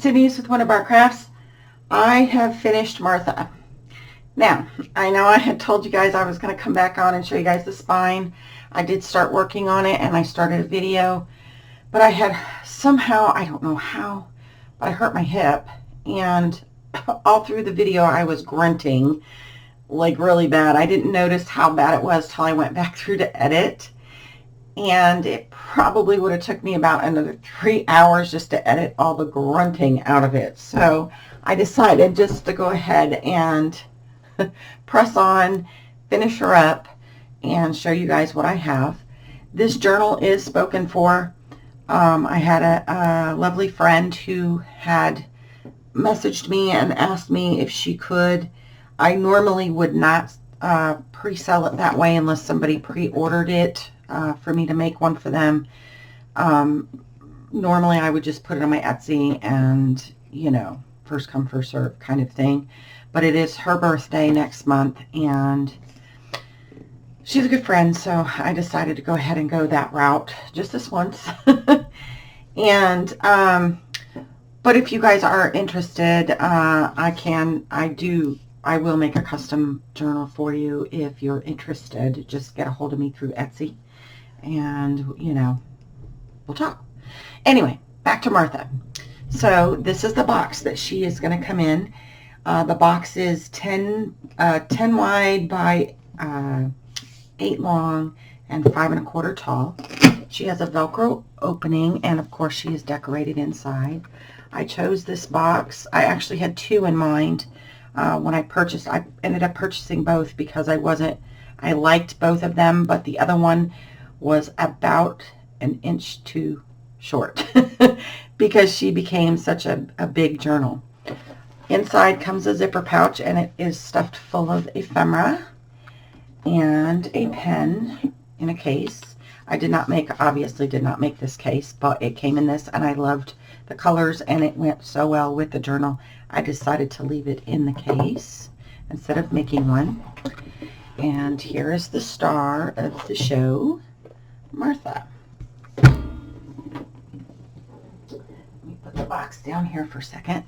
Denise with Wondubar Crafts. I have finished Martha. Now, I know I had told you guys I was going to come back on and show you guys the spine. I did start working on it and I started a video, but I had somehow, I don't know how, but I hurt my hip, and all through the video I was grunting like really bad. I didn't notice how bad it was till I went back through to edit, and it probably would have took me about another 3 hours just to edit all the grunting out of it. So I decided just to go ahead and press on, finish her up, and show you guys what I have. This journal is spoken for. I had a lovely friend who had messaged me and asked me if she could. I normally would not pre-sell it that way unless somebody pre-ordered it for me to make one for them. Normally I would just put it on my Etsy and, you know, first come first serve kind of thing. But it is her birthday next month and she's a good friend, so I decided to go ahead and go that route just this once. And but if you guys are interested, I will make a custom journal for you if you're interested. Just get a hold of me through Etsy and, you know, we'll talk. Anyway, back to Martha. So this is the box that she is going to come in. The box is 10 wide by 8 long and 5 1/4 tall. She has a Velcro opening, and of course she is decorated inside. I chose this box. I actually had 2 in mind. When I purchased, I ended up purchasing both because I liked both of them, but the other one was about an inch too short because she became such a big journal. Inside comes a zipper pouch, and it is stuffed full of ephemera and a pen in a case. I obviously did not make this case, but it came in this, and I loved the colors, and it went so well with the journal. I decided to leave it in the case instead of making one. And here is the star of the show, Martha. Let me put the box down here for a second.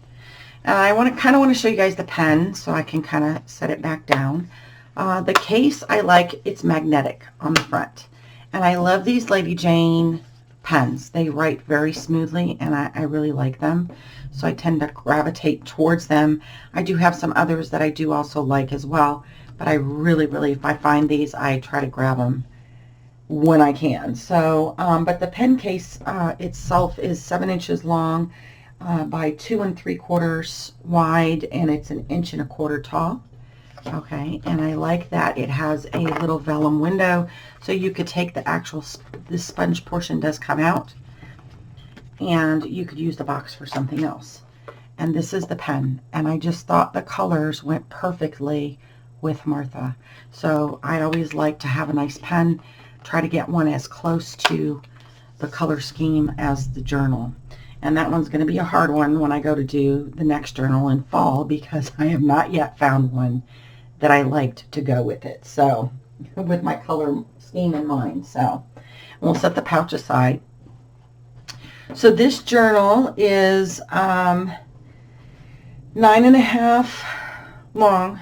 And I kind of want to show you guys the pen so I can kind of set it back down. The case I like, it's magnetic on the front. And I love these Lady Jane pens. They write very smoothly, and I really like them. So I tend to gravitate towards them. I do have some others that I do also like as well. But I really, if I find these, I try to grab them when I can. So, but the pen case itself is 7 inches long by 2 3/4 wide, and it's 1 1/4 inches tall. Okay, and I like that it has a little vellum window, so you could take the sponge portion does come out, and you could use the box for something else. And this is the pen, and I just thought the colors went perfectly with Martha. So I always like to have a nice pen, try to get one as close to the color scheme as the journal. And that one's going to be a hard one when I go to do the next journal in fall, because I have not yet found one that I liked to go with it. So, with my color scheme in mind. So, we'll set the pouch aside. So this journal is 9 1/2 long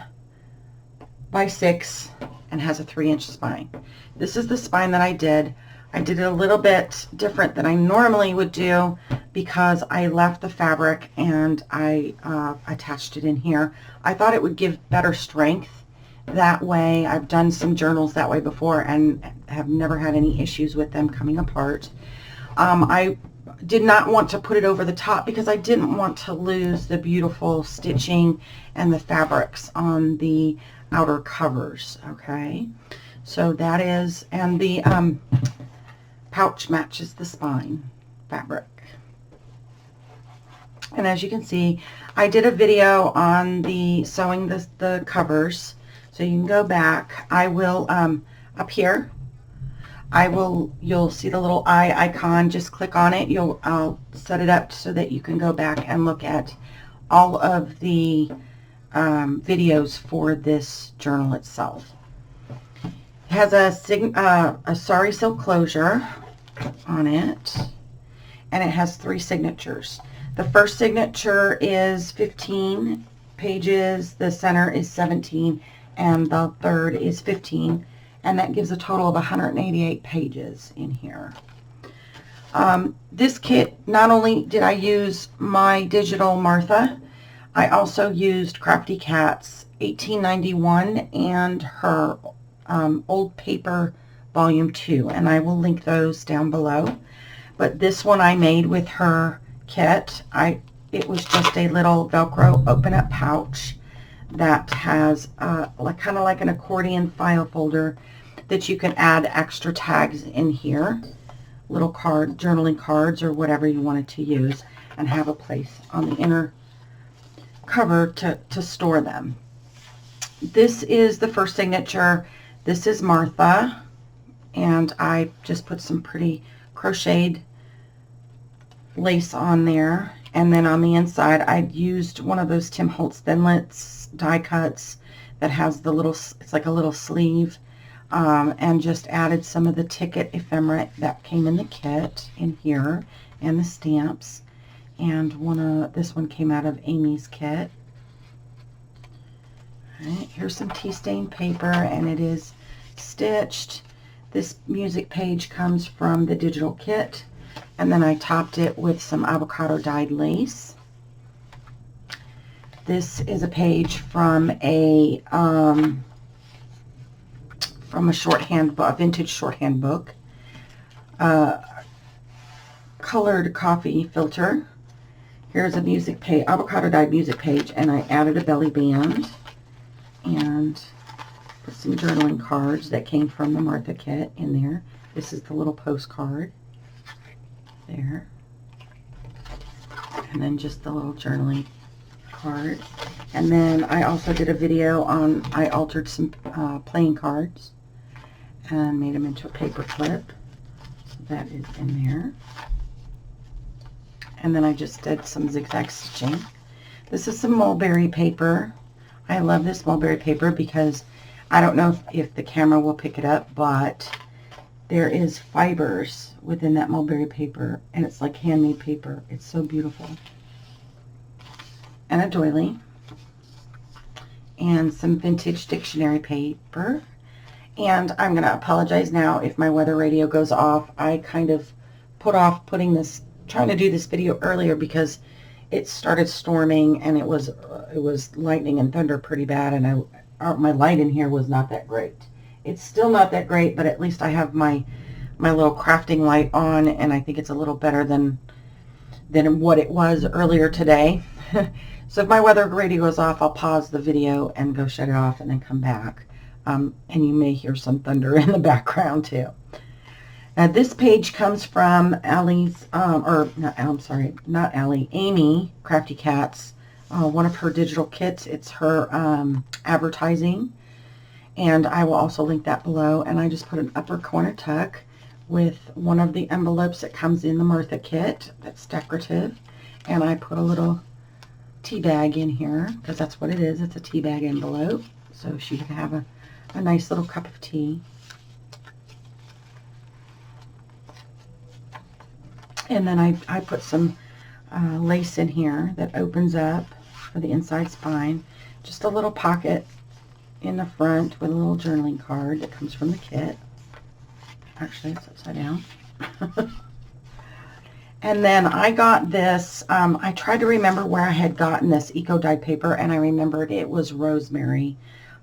by 6 and has a 3-inch spine. This is the spine that I did. I did it a little bit different than I normally would do because I left the fabric and I attached it in here. I thought it would give better strength that way. I've done some journals that way before and have never had any issues with them coming apart. I did not want to put it over the top because I didn't want to lose the beautiful stitching and the fabrics on the outer covers. Okay, so that is, and the pouch matches the spine fabric. And as you can see, I did a video on the sewing the covers, so you can go back. I will up here, you'll see the little eye icon. Just click on it. I'll set it up so that you can go back and look at all of the videos for this journal itself. It has a sari silk closure on it, and it has 3 signatures. The first signature is 15 pages, the center is 17, and the third is 15, and that gives a total of 188 pages in here. This kit, not only did I use my digital Martha, I also used Crafty Cat's 1891 and her old paper volume 2, and I will link those down below. But this one I made with her kit. It was just a little Velcro open up pouch that has kind of like an accordion file folder that you can add extra tags in here, little journaling cards or whatever you wanted to use, and have a place on the inner cover to store them. This is the first signature. This is Martha, and I just put some pretty crocheted lace on there, and then on the inside I used one of those Tim Holtz Thinlits die cuts that has the little, it's like a little sleeve, and just added some of the ticket ephemera that came in the kit in here, and the stamps, and this one came out of Amy's kit. All right, here's some tea stain paper, and it is stitched. This music page comes from the digital kit, and then I topped it with some avocado dyed lace. This is a page from a shorthand book, a vintage shorthand book. Colored coffee filter. Here's a music page, avocado dyed music page, and I added a belly band and put some journaling cards that came from the Martha kit in there. This is the little postcard there, and then just the little journaling card. And then I also did a video on, I altered some playing cards and made them into a paper clip, so that is in there. And then I just did some zigzag stitching. This is some mulberry paper. I love this mulberry paper because I don't know if the camera will pick it up, but there is fibers within that mulberry paper, and it's like handmade paper. It's so beautiful. And a doily. And some vintage dictionary paper. And I'm going to apologize now if my weather radio goes off. I kind of put off trying to do this video earlier because it started storming, and it was lightning and thunder pretty bad, and my light in here was not that great. It's still not that great, but at least I have my little crafting light on, and I think it's a little better than what it was earlier today. So if my weather radio goes off, I'll pause the video and go shut it off and then come back. And you may hear some thunder in the background too. This page comes from Amy Crafty Cat's, one of her digital kits. It's her advertising, and I will also link that below. And I just put an upper corner tuck with one of the envelopes that comes in the Martha kit that's decorative, and I put a little tea bag in here because that's what it is. It's a tea bag envelope, so she can have a nice little cup of tea. And then I put some lace in here that opens up for the inside spine. Just a little pocket in the front with a little journaling card that comes from the kit. Actually, it's upside down. And then I got this, I tried to remember where I had gotten this eco dyed paper, and I remembered it was Rosemary.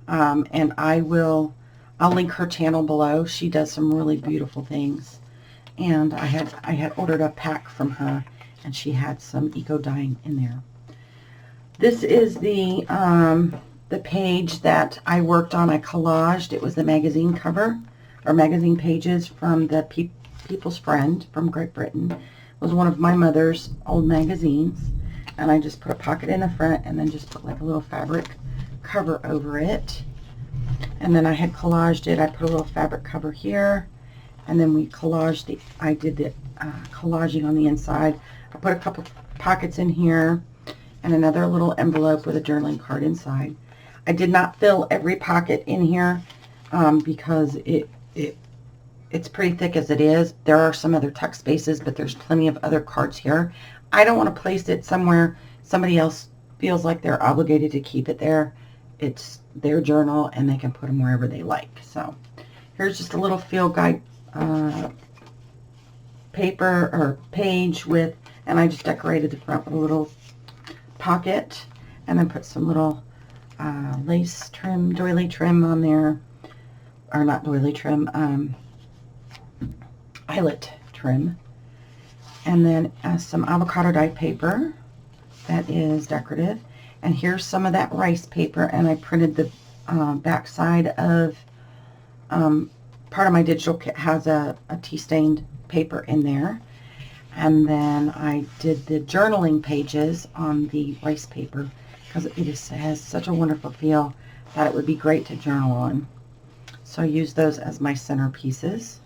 And I'll link her channel below. She does some really beautiful things. And I had ordered a pack from her, and she had some eco dyeing in there. This is the page that I worked on. I collaged. It was the magazine cover, or magazine pages from the People's Friend from Great Britain. It was one of my mother's old magazines, and I just put a pocket in the front and then just put like a little fabric cover over it. And then I had collaged it. I put a little fabric cover here. And then we collaged I did the collaging on the inside. I put a couple pockets in here and another little envelope with a journaling card inside. I did not fill every pocket in here because it's pretty thick as it is. There are some other tuck spaces, but there's plenty of other cards here. I don't want to place it somewhere somebody else feels like they're obligated to keep it there. It's their journal and they can put them wherever they like. So here's just a little field guide paper or page with, and I just decorated the front with a little pocket and then put some little lace trim, doily trim on there, or not doily trim, eyelet trim, and then some avocado dye paper that is decorative. And here's some of that rice paper, and I printed the back side of part of my digital kit has a tea stained paper in there. And then I did the journaling pages on the rice paper because it just has such a wonderful feel that it would be great to journal on. So I use those as my centerpieces.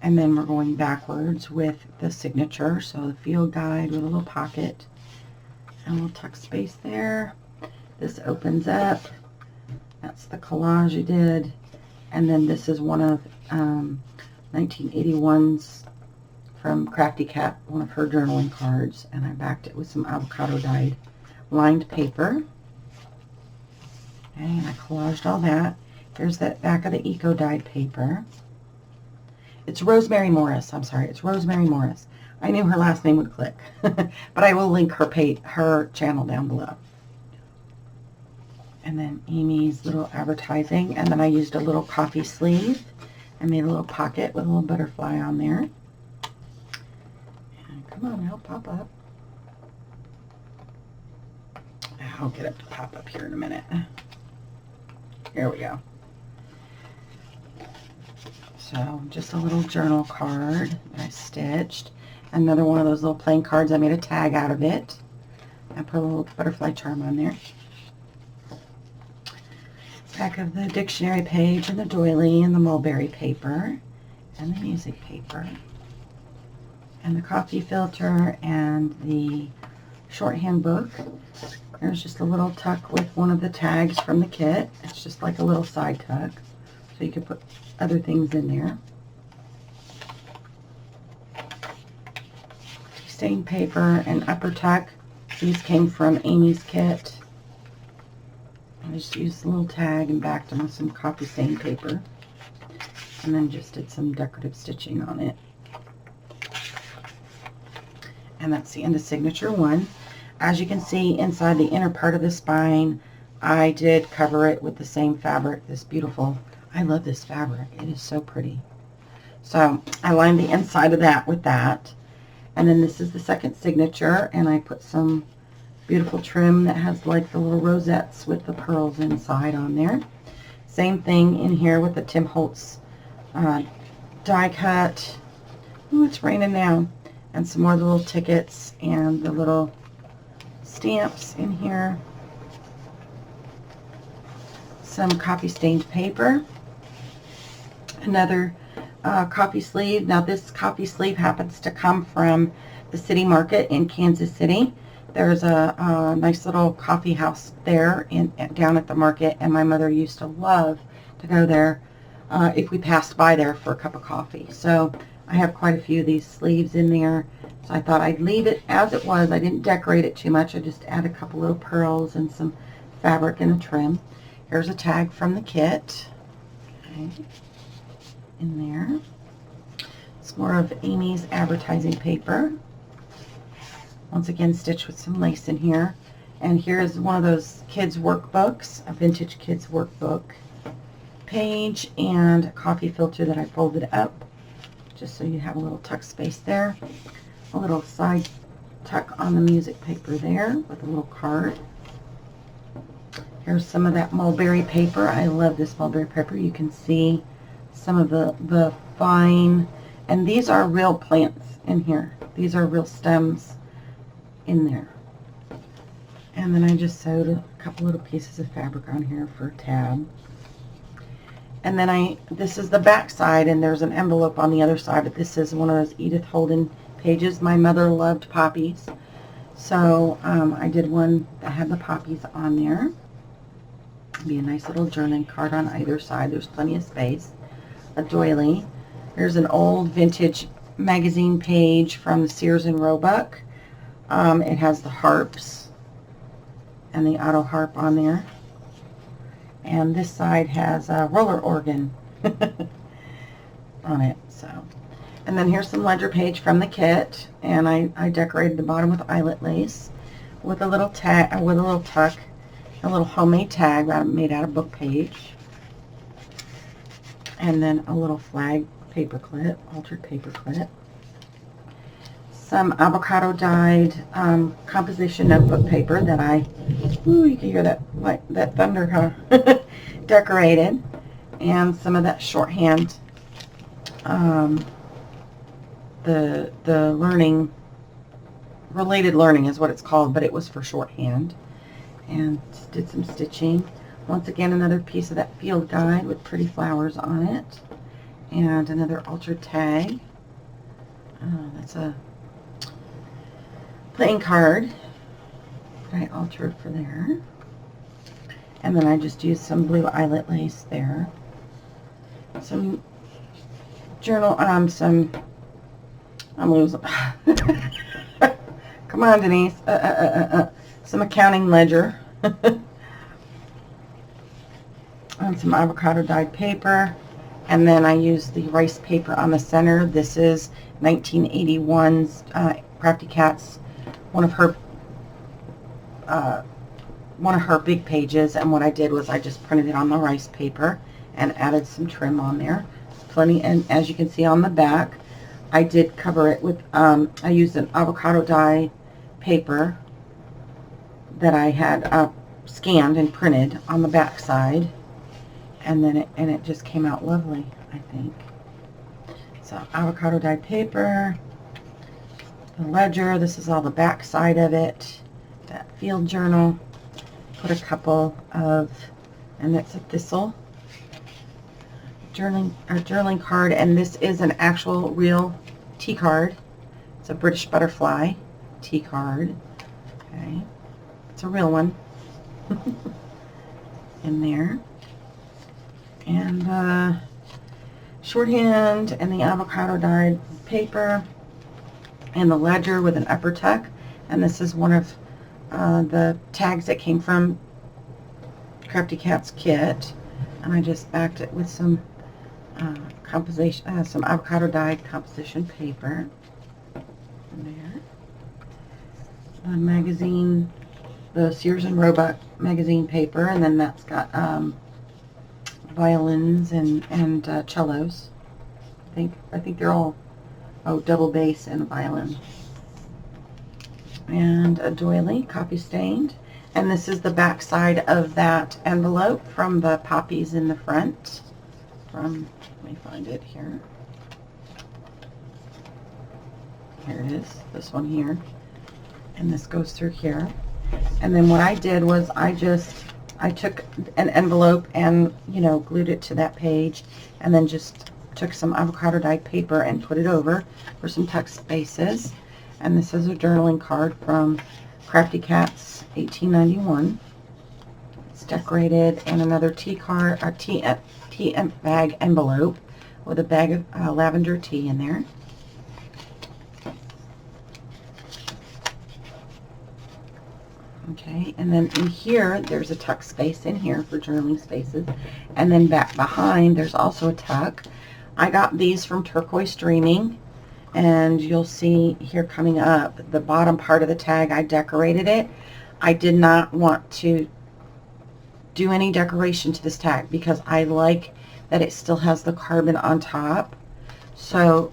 And then we're going backwards with the signature. So the field guide with a little pocket and a little tuck space there. This opens up. That's the collage you did. And then this is one of 1981's from Crafty Cat, one of her journaling cards, and I backed it with some avocado dyed lined paper. And I collaged all that. Here's that back of the eco dyed paper. It's Rosemary Morris. I'm sorry, it's Rosemary Morris. I knew her last name would click, but I will link her channel down below. And then Amy's little advertising, and then I used a little coffee sleeve and made a little pocket with a little butterfly on there. And come on, it'll pop up. I'll get it to pop up here in a minute. Here we go. So just a little journal card that I stitched. Another one of those little plain cards. I made a tag out of it. I put a little butterfly charm on there. Back of the dictionary page and the doily and the mulberry paper and the music paper and the coffee filter and the shorthand book. There's just a little tuck with one of the tags from the kit. It's just like a little side tuck, so you can put other things in there. Stained paper and upper tuck. These came from Amy's kit. I just used a little tag and backed them with some coffee stained paper. And then just did some decorative stitching on it. And that's the end of signature 1. As you can see, inside the inner part of the spine, I did cover it with the same fabric, this beautiful, I love this fabric, it is so pretty. So I lined the inside of that with that. And then this is the second signature, and I put some beautiful trim that has like the little rosettes with the pearls inside on there. Same thing in here with the Tim Holtz die cut. Ooh, it's raining now. And some more of the little tickets and the little stamps in here. Some coffee stained paper. Another coffee sleeve. Now this coffee sleeve happens to come from the City Market in Kansas City. There's a nice little coffee house there down at the market, and my mother used to love to go there if we passed by there for a cup of coffee. So I have quite a few of these sleeves in there. So I thought I'd leave it as it was. I didn't decorate it too much. I just add a couple little pearls and some fabric and a trim. Here's a tag from the kit. Okay. In there. It's more of Amy's advertising paper. Once again, stitched with some lace in here. And here's one of those kids' workbooks, a vintage kids' workbook page, and a coffee filter that I folded up, just so you have a little tuck space there. A little side tuck on the music paper there with a little card. Here's some of that mulberry paper. I love this mulberry paper. You can see some of the fine, and these are real plants in here. These are real stems in there. And then I just sewed a couple little pieces of fabric on here for a tab. And then this is the back side, and there's an envelope on the other side, but this is one of those Edith Holden pages. My mother loved poppies, so I did one that had the poppies on there. It'd be a nice little journaling card on either side. There's plenty of space. A doily. There's an old vintage magazine page from Sears and Roebuck. It has the harps and the auto harp on there. And this side has a roller organ on it. So, and then here's some ledger page from the kit, and I decorated the bottom with eyelet lace with a little tag, with a little tuck, a little homemade tag made out of book page, and then a little flag paper clip, altered paper clip. Some avocado dyed composition notebook paper that you can hear that, like that thunder, huh? Decorated, and some of that shorthand, the learning, related learning is what it's called, but it was for shorthand, and did some stitching. Once again, another piece of that field guide with pretty flowers on it, and another altered tag. That's a playing card that I altered for there. And then I just used some blue eyelet lace there. Some journal, I'm losing. Come on, Denise. Some accounting ledger. And some avocado dyed paper. And then I used the rice paper on the center. This is 1981's Crafty Cat's one of her big pages, and what I did was I just printed it on the rice paper and added some trim on there. Plenty, and as you can see on the back, I did cover it with, I used an avocado dye paper that I had scanned and printed on the back side, and then it just came out lovely, I think. So avocado dye paper, the ledger, this is all the back side of it, that field journal, put a couple of, and that's a thistle, journaling card, and this is an actual real tea card. It's a British butterfly tea card. Okay, it's a real one in there, and shorthand and the avocado dyed paper and the ledger with an upper tuck, and this is one of the tags that came from Crafty Cat's kit, and I just backed it with some composition, some avocado dyed composition paper. There, the magazine, the Sears and Roebuck magazine paper, and then that's got violins and cellos. I think they're all double bass and a violin. And a doily, copy stained. And this is the back side of that envelope from the poppies in the front. Let me find it here. Here it is, this one here. And this goes through here. And then what I did was I took an envelope and, glued it to that page, and then just took some avocado dyed paper and put it over for some tuck spaces. And this is a journaling card from Crafty Cat's 1891. It's decorated, and another tea bag envelope with a bag of lavender tea in there. Okay, and then in here, there's a tuck space in here for journaling spaces. And then back behind, there's also a tuck. I got these from Turquoise Dreaming, and you'll see here coming up, the bottom part of the tag, I decorated it. I did not want to do any decoration to this tag because I like that it still has the carbon on top. So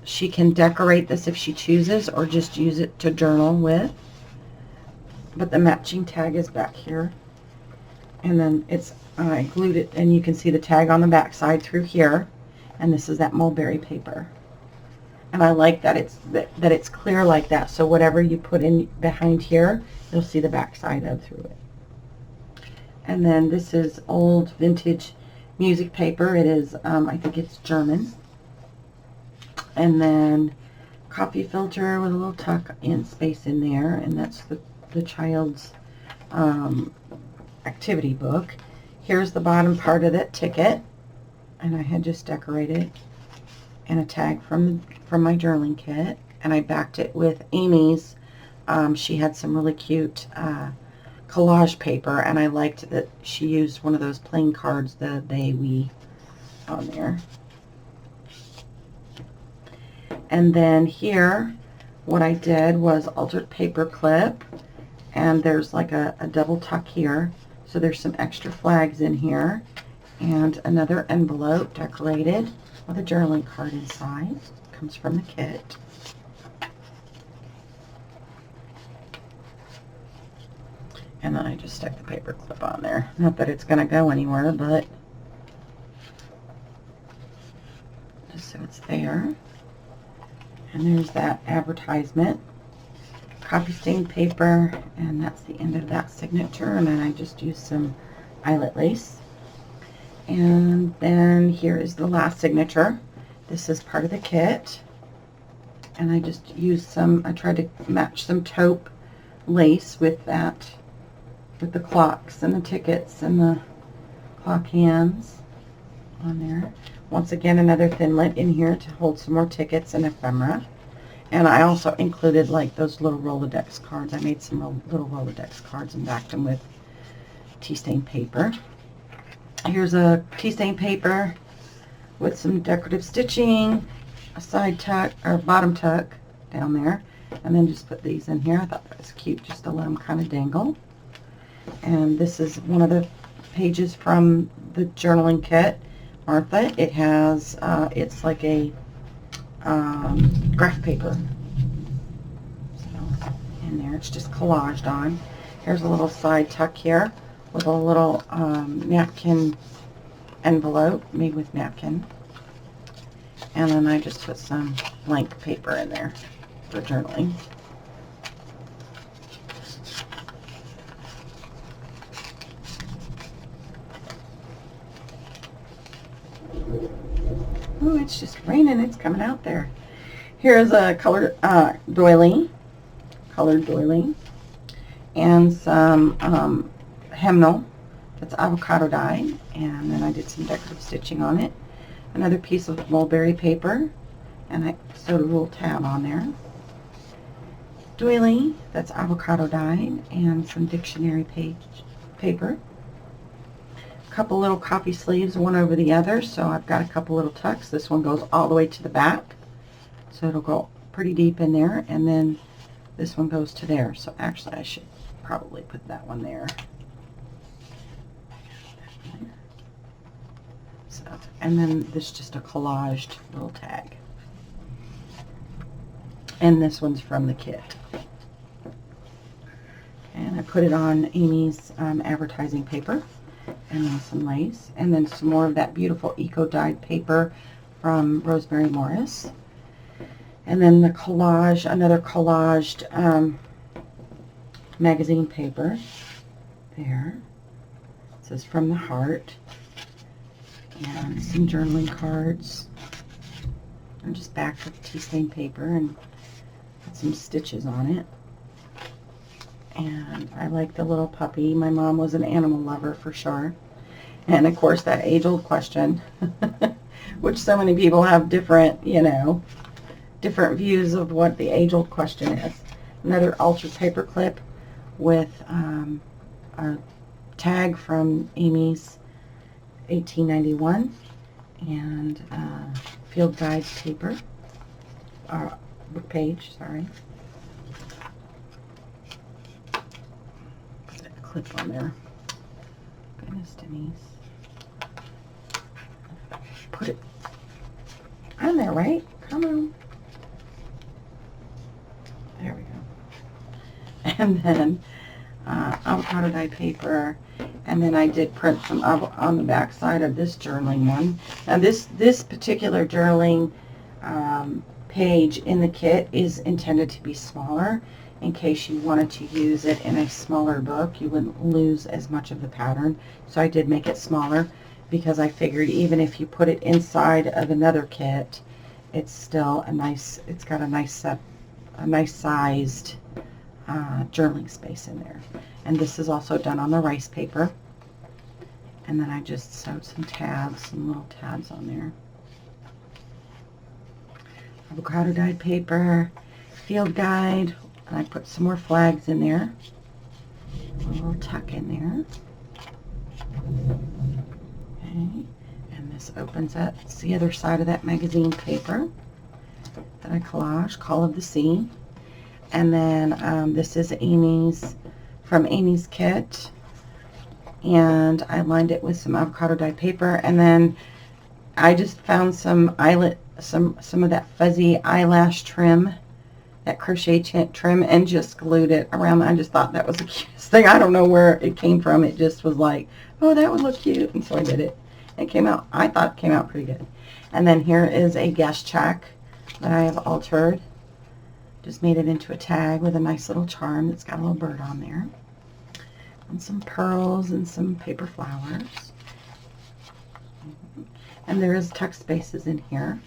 she can decorate this if she chooses, or just use it to journal with. But the matching tag is back here, and then I glued it, and you can see the tag on the back side through here, and this is that mulberry paper. And I like that it's clear like that, so whatever you put in behind here, you'll see the back side of through it. And then this is old vintage music paper. It is, I think it's German. And then coffee filter with a little tuck in space in there, and that's the child's activity book. Here's the bottom part of that ticket, and I had just decorated, and a tag from my journaling kit, and I backed it with Amy's she had some really cute collage paper, and I liked that she used one of those plain cards, the they, we on there. And then here, what I did was altered paper clip, and there's like a double tuck here. So there's some extra flags in here, and another envelope decorated with a journaling card inside. Comes from the kit. And then I just stuck the paper clip on there. Not that it's going to go anywhere, but just so it's there. And there's that advertisement. Copy stained paper, and that's the end of that signature. And then I just used some eyelet lace. And then here is the last signature. This is part of the kit. And I just used some, I tried to match some taupe lace with that, with the clocks and the tickets and the clock hands on there. Once again, another thinlet in here to hold some more tickets and ephemera. And I also included like those little Rolodex cards. I made some little Rolodex cards and backed them with tea stain paper. Here's a tea stain paper with some decorative stitching, a side tuck or bottom tuck down there, and then just put these in here. I thought that was cute just to let them kind of dangle. And this is one of the pages from the journaling kit, Martha. It has, it's like a graph paper. So in there, it's just collaged on. Here's a little side tuck here with a little napkin envelope made with napkin. And then I just put some blank paper in there for journaling. Oh, it's just raining. It's coming out there. Here's a colored doily, and some hemnal that's avocado dyed, and then I did some decorative stitching on it. Another piece of mulberry paper, and I sewed a little tab on there. Doily that's avocado dyed, and some dictionary page paper. A couple little coffee sleeves, one over the other, so I've got a couple little tucks. This one goes all the way to the back, so it'll go pretty deep in there, and then this one goes to there. So actually I should probably put that one there. So, and then this is just a collaged little tag. And this one's from the kit. And I put it on Amy's advertising paper, and then some lace, and then some more of that beautiful eco-dyed paper from Rosemary Morris. And then the collage, another collaged magazine paper there. It says From the Heart. And some journaling cards. I'm just backed with tea stain paper and put some stitches on it. And I like the little puppy. My mom was an animal lover for sure. And of course that age-old question, which so many people have different, you know, different views of what the age-old question is. Another altered paper clip with a tag from Amy's 1891 and field guide paper, book page, sorry. Put a clip on there. Goodness, Denise. Put it on there, right? Come on. There we go. And then avocado dye paper, and then I did print some on the back side of this journaling one. Now this particular journaling page in the kit is intended to be smaller in case you wanted to use it in a smaller book. You wouldn't lose as much of the pattern. So I did make it smaller because I figured even if you put it inside of another kit, it's still a nice, it's got a nice sized journaling space in there. And this is also done on the rice paper. And then I just sewed some tabs, some little tabs on there. Avocado dyed paper, field guide, And I put some more flags in there. A little tuck in there. Okay. And this opens up. It's the other side of that magazine paper that I collage, Call of the Sea. And then this is Amy's, from Amy's kit. And I lined it with some avocado dye paper. And then I just found some eyelet, some of that fuzzy eyelash trim, that crochet trim, and just glued it around. I just thought that was the cutest thing. I don't know where it came from. It just was like, oh, that would look cute. And so I did it. It came out, I thought it came out pretty good. And then here is a guest check that I have altered. Just made it into a tag with a nice little charm that's got a little bird on there. And some pearls and some paper flowers. And there is tuck spaces in here.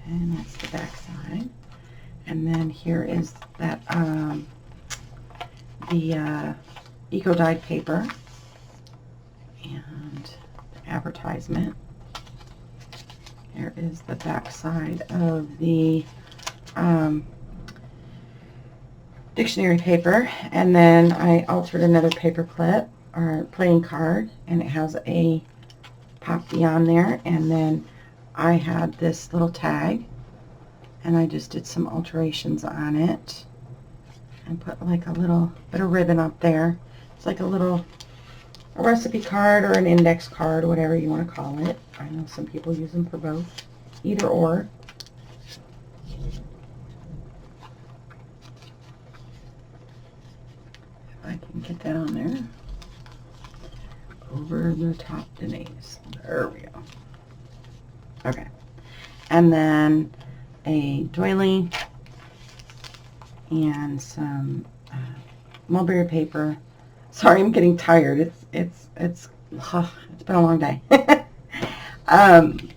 And that's the back side. And then here is that the eco-dyed paper and the advertisement. Here is the back side of the dictionary paper, and then I altered another paper clip or playing card, and it has a poppy on there, and then I had this little tag, and I just did some alterations on it and put like a little bit of ribbon up there. It's like a recipe card or an index card, whatever you want to call it. I know some people use them for both, either or. If I can get that on there. Over the top, Denise. There we go. Okay. And then a doily and some mulberry paper. Sorry, I'm getting tired. It's been a long day.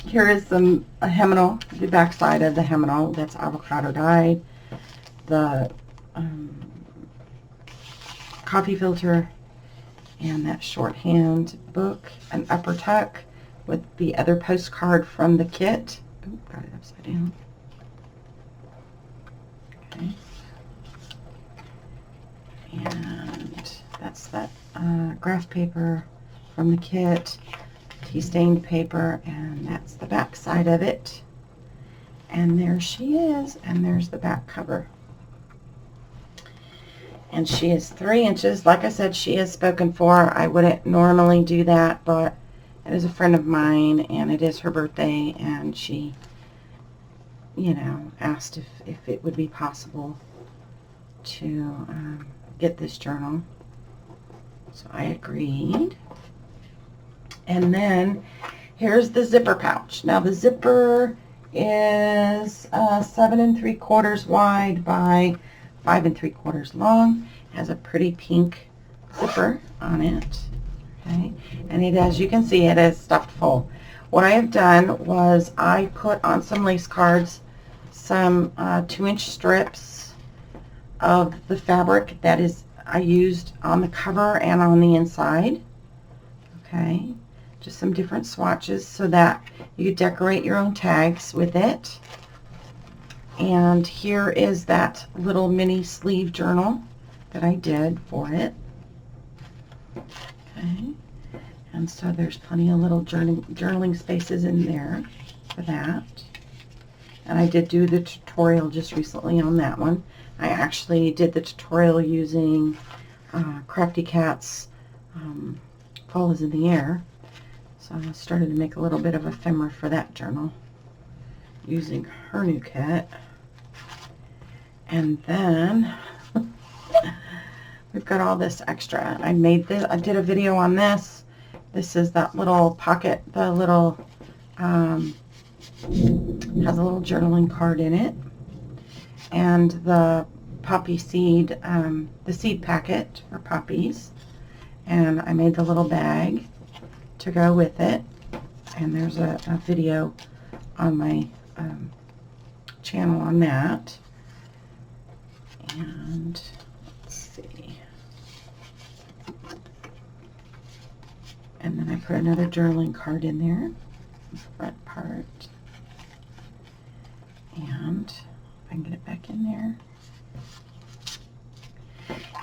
Here is a hemnal, the back side of the hemnal that's avocado dyed, the coffee filter, and that shorthand book, an upper tuck with the other postcard from the kit. Oh, got it upside down. Okay. And that's that graph paper from the kit, tea stained paper, and that's the back side of it. And there she is, and there's the back cover. And she is 3 inches. Like I said, she is spoken for. I wouldn't normally do that, but it is a friend of mine, and it is her birthday, and she, you know, asked if it would be possible to get this journal. So I agreed. And then here's the zipper pouch. Now the zipper is 7 3/4 wide by 5 3/4 long. It has a pretty pink zipper on it. Okay, and it, as you can see, it is stuffed full. What I have done was I put on some lace cards, some 2-inch strips of the fabric that is I used on the cover and on the inside. Okay, just some different swatches so that you could decorate your own tags with it. And here is that little mini sleeve journal that I did for it. Okay, and so there's plenty of little journaling spaces in there for that. And I did do the tutorial just recently on that one. I actually did the tutorial using Crafty Cat's Fall is in the Air. So I started to make a little bit of ephemera for that journal using her new kit. And then we've got all this extra. I made this, I did a video on this. This is that little pocket, the little, has a little journaling card in it. And the poppy seed, the seed packet for poppies. And I made the little bag to go with it. And there's a video on my channel on that. And let's see. And then I put another journaling card in there, the front part. And I can get it back in there.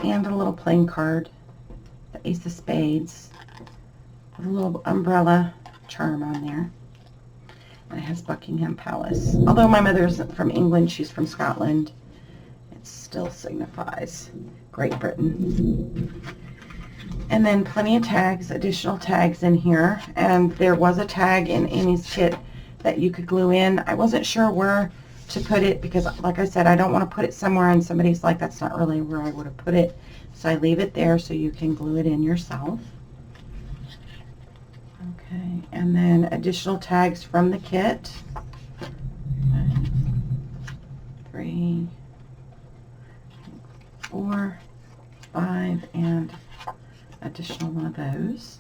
And a little playing card, the Ace of Spades, with a little umbrella charm on there. And it has Buckingham Palace. Although my mother isn't from England, she's from Scotland, it still signifies Great Britain. And then plenty of tags, additional tags in here. And there was a tag in Amy's kit that you could glue in. I wasn't sure where to put it because, like I said, I don't want to put it somewhere and somebody's like, that's not really where I would have put it. So I leave it there so you can glue it in yourself. Okay, and then additional tags from the kit. 3, 4, 5, and additional one of those.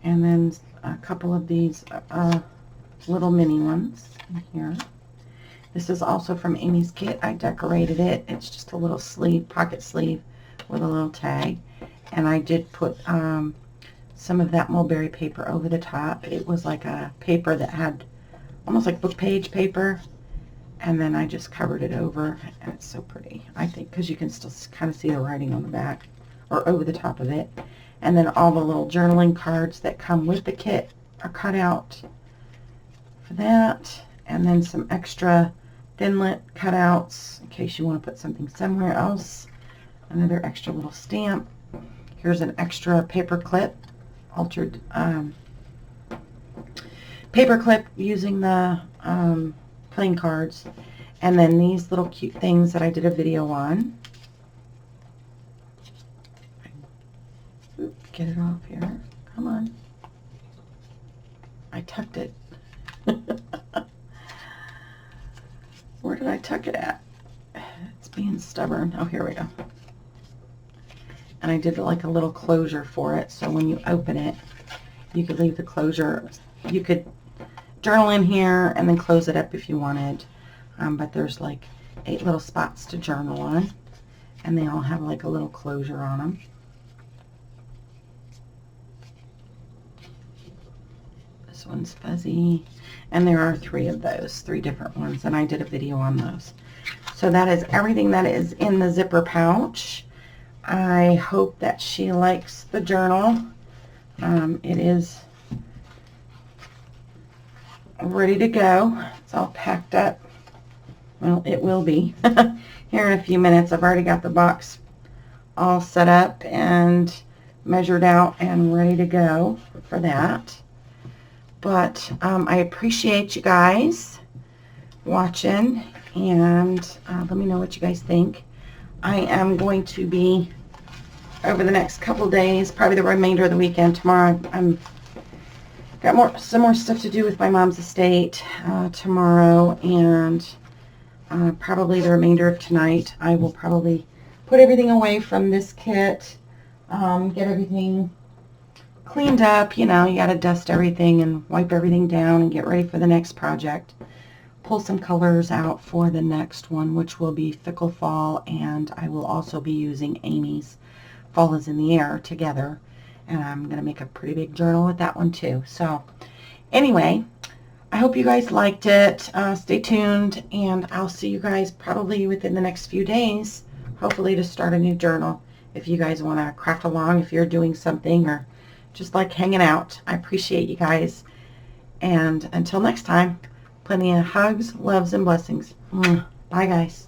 And then a couple of these little mini ones in here. This is also from Amy's kit. I decorated it. It's just a little sleeve, pocket sleeve with a little tag. And I did put some of that mulberry paper over the top. It was like a paper that had almost like book page paper. And then I just covered it over. And it's so pretty, I think, because you can still kind of see the writing on the back or over the top of it. And then all the little journaling cards that come with the kit are cut out for that. And then some extra Thinlit cutouts in case you want to put something somewhere else. Another extra little stamp. Here's an extra paper clip, altered paper clip using the playing cards. And then these little cute things that I did a video on. Get it off here. Come on. I tucked it. Where did I tuck it at? It's being stubborn. Oh, here we go. And I did like a little closure for it, so when you open it, you could leave the closure. You could journal in here and then close it up if you wanted. But there's like 8 little spots to journal on, and they all have like a little closure on them. This one's fuzzy, and there are 3 of those, 3 different ones, and I did a video on those. So that is everything that is in the zipper pouch. I hope that she likes the journal. It is ready to go. It's all packed up. Well, it will be here in a few minutes. I've already got the box all set up and measured out and ready to go for that. But I appreciate you guys watching, and let me know what you guys think. I am going to be, over the next couple days, probably the remainder of the weekend, tomorrow, got some more stuff to do with my mom's estate tomorrow, and probably the remainder of tonight. I will probably put everything away from this kit, get everything cleaned up. You know, you got to dust everything and wipe everything down and get ready for the next project. Pull some colors out for the next one, which will be Fickle Fall, and I will also be using Amy's Fall is in the Air together, and I'm going to make a pretty big journal with that one too. So anyway, I hope you guys liked it. Stay tuned, and I'll see you guys probably within the next few days, hopefully, to start a new journal. If you guys want to craft along, if you're doing something, or just like hanging out. I appreciate you guys. And until next time, plenty of hugs, loves, and blessings. Bye, guys.